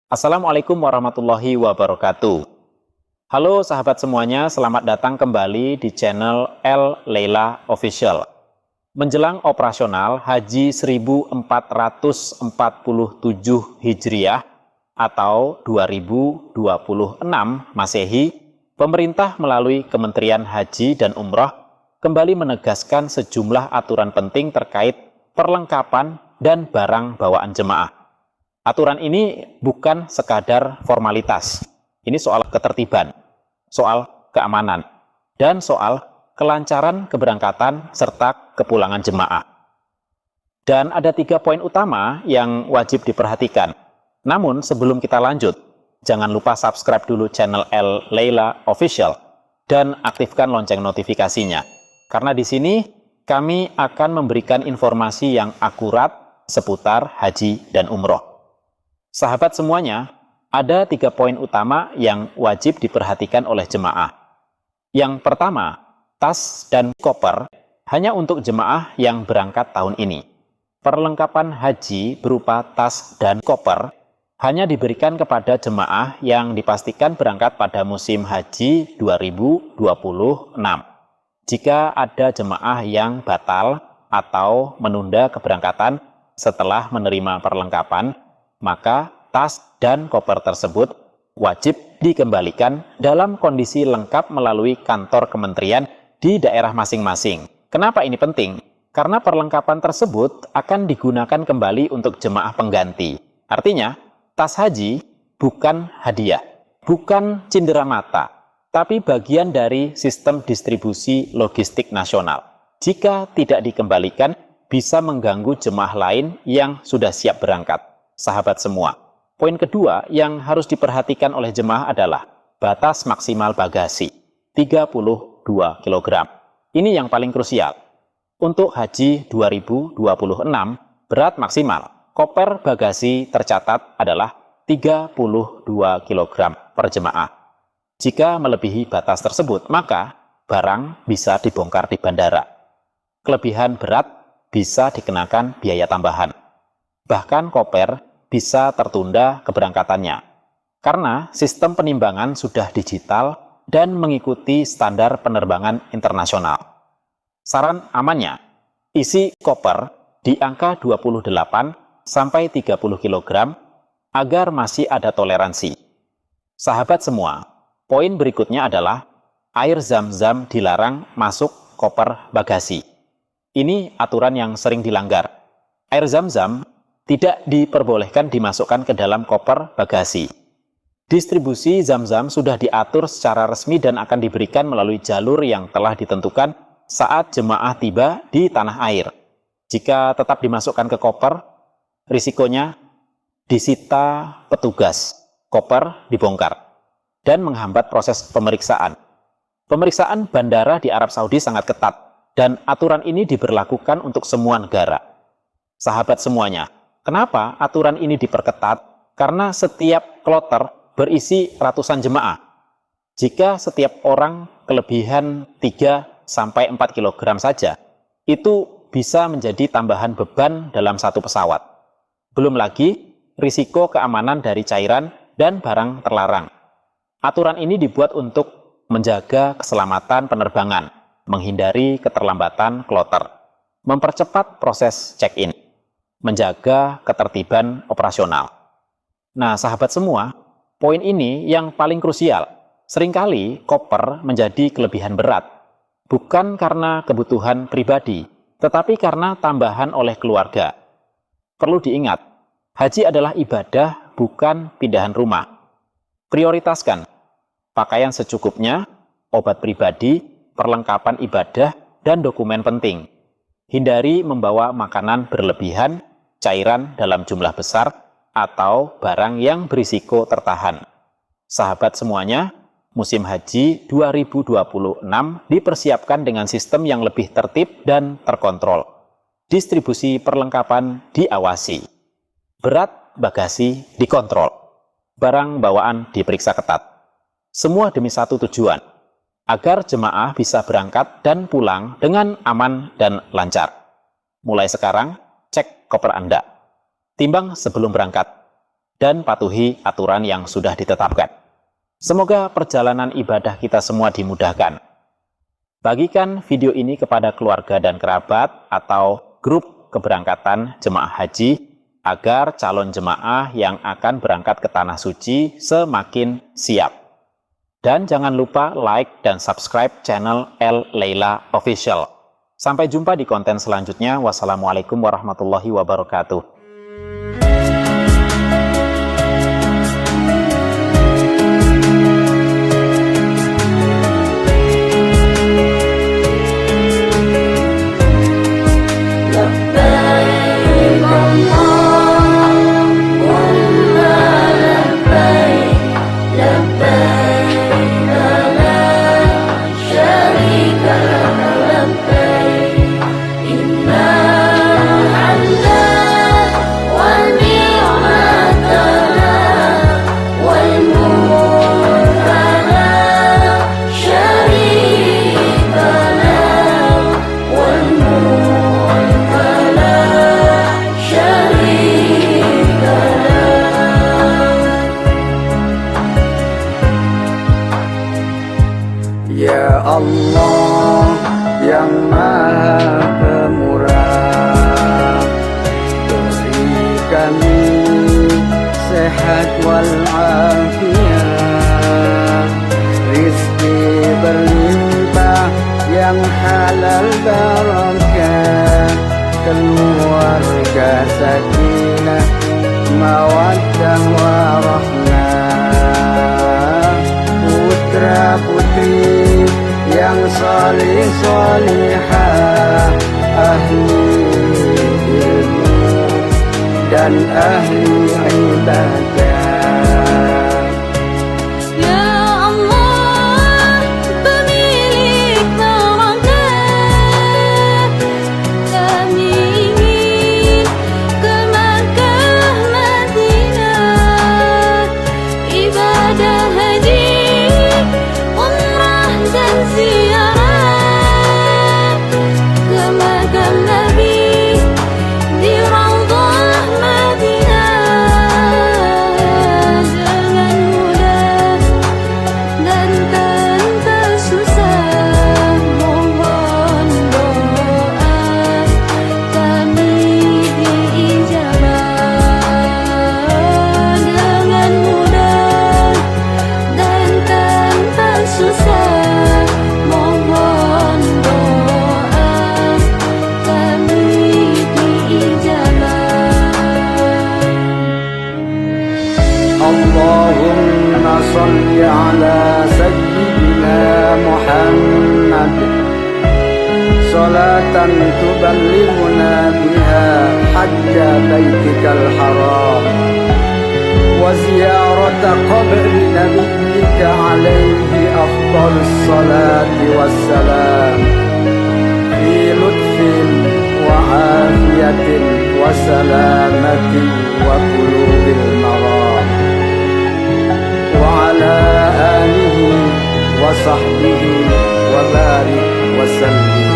Assalamualaikum warahmatullahi wabarakatuh. Halo sahabat semuanya, selamat datang kembali di channel El Leila Official. Menjelang operasional Haji 1447 Hijriah atau 2026 Masehi, pemerintah melalui Kementerian Haji dan Umroh kembali menegaskan sejumlah aturan penting terkait perlengkapan dan barang bawaan jemaah. Aturan ini bukan sekadar formalitas. Ini soal ketertiban, soal keamanan, dan soal kelancaran keberangkatan serta kepulangan jemaah. Dan ada 3 poin utama yang wajib diperhatikan. Namun sebelum kita lanjut, jangan lupa subscribe dulu channel El Leila Official dan aktifkan lonceng notifikasinya. Karena di sini kami akan memberikan informasi yang akurat seputar haji dan umroh. Sahabat semuanya, ada 3 poin utama yang wajib diperhatikan oleh jemaah. Yang pertama, tas dan koper hanya untuk jemaah yang berangkat tahun ini. Perlengkapan haji berupa tas dan koper hanya diberikan kepada jemaah yang dipastikan berangkat pada musim haji 2026. Jika ada jemaah yang batal atau menunda keberangkatan setelah menerima perlengkapan, maka tas dan koper tersebut wajib dikembalikan dalam kondisi lengkap melalui kantor kementerian di daerah masing-masing. Kenapa ini penting? Karena perlengkapan tersebut akan digunakan kembali untuk jemaah pengganti. Artinya, tas haji bukan hadiah, bukan cindera mata, tapi bagian dari sistem distribusi logistik nasional. Jika tidak dikembalikan, bisa mengganggu jemaah lain yang sudah siap berangkat. Sahabat semua, poin kedua yang harus diperhatikan oleh jemaah adalah batas maksimal bagasi, 32 kg. Ini yang paling krusial. Untuk haji 2026, berat maksimal koper bagasi tercatat adalah 32 kg per jemaah. Jika melebihi batas tersebut, maka barang bisa dibongkar di bandara. Kelebihan berat bisa dikenakan biaya tambahan. Bahkan koper bisa tertunda keberangkatannya. Karena sistem penimbangan sudah digital dan mengikuti standar penerbangan internasional. Saran amannya, isi koper di angka 28 sampai 30 kg agar masih ada toleransi. Sahabat semua, poin berikutnya adalah air zam-zam dilarang masuk koper bagasi. Ini aturan yang sering dilanggar. Air zam-zam tidak diperbolehkan dimasukkan ke dalam koper bagasi. Distribusi zam-zam sudah diatur secara resmi dan akan diberikan melalui jalur yang telah ditentukan saat jemaah tiba di tanah air. Jika tetap dimasukkan ke koper, risikonya disita petugas, koper dibongkar, dan menghambat proses pemeriksaan. Pemeriksaan bandara di Arab Saudi sangat ketat, dan aturan ini diberlakukan untuk semua negara. Sahabat semuanya, kenapa aturan ini diperketat? Karena setiap kloter berisi ratusan jemaah. Jika setiap orang kelebihan 3-4 kg saja, itu bisa menjadi tambahan beban dalam satu pesawat. Belum lagi risiko keamanan dari cairan dan barang terlarang. Aturan ini dibuat untuk menjaga keselamatan penerbangan, menghindari keterlambatan kloter, mempercepat proses check-in, menjaga ketertiban operasional. Nah, sahabat semua, poin ini yang paling krusial. Seringkali koper menjadi kelebihan berat, bukan karena kebutuhan pribadi, tetapi karena tambahan oleh keluarga. Perlu diingat, haji adalah ibadah, bukan pindahan rumah. Prioritaskan pakaian secukupnya, obat pribadi, perlengkapan ibadah, dan dokumen penting. Hindari membawa makanan berlebihan, cairan dalam jumlah besar, atau barang yang berisiko tertahan. Sahabat semuanya, musim haji 2026 dipersiapkan dengan sistem yang lebih tertib dan terkontrol. Distribusi perlengkapan diawasi. Berat bagasi dikontrol. Barang bawaan diperiksa ketat. Semua demi satu tujuan, agar jemaah bisa berangkat dan pulang dengan aman dan lancar. Mulai sekarang, cek koper Anda. Timbang sebelum berangkat. dan patuhi aturan yang sudah ditetapkan. Semoga perjalanan ibadah kita semua dimudahkan. Bagikan video ini kepada keluarga dan kerabat atau grup keberangkatan jemaah haji agar calon jemaah yang akan berangkat ke Tanah Suci semakin siap. Dan jangan lupa like dan subscribe channel El Leila Official. Sampai jumpa di konten selanjutnya. Wassalamualaikum warahmatullahi wabarakatuh. Ya Allah yang Maha Pemurah, beri kami sehat walafiat, rizki berlimpah yang halal barakah, keluarga sakinah, mawaddah warahmah, putra putri yang salih salihah, ahli ilmu dan ahli ibadah. Allahumma salli ala sayyidina Muhammad salatan tuballighuna biha hajja baitikal haram wa ziyarata qabri nabiyyika alaihi afdalus salati wassalam fi lutfin wa afiyatin wa salamatin wa qulubil maram wa ala alihi wa sahbihi wa barik wa sallim.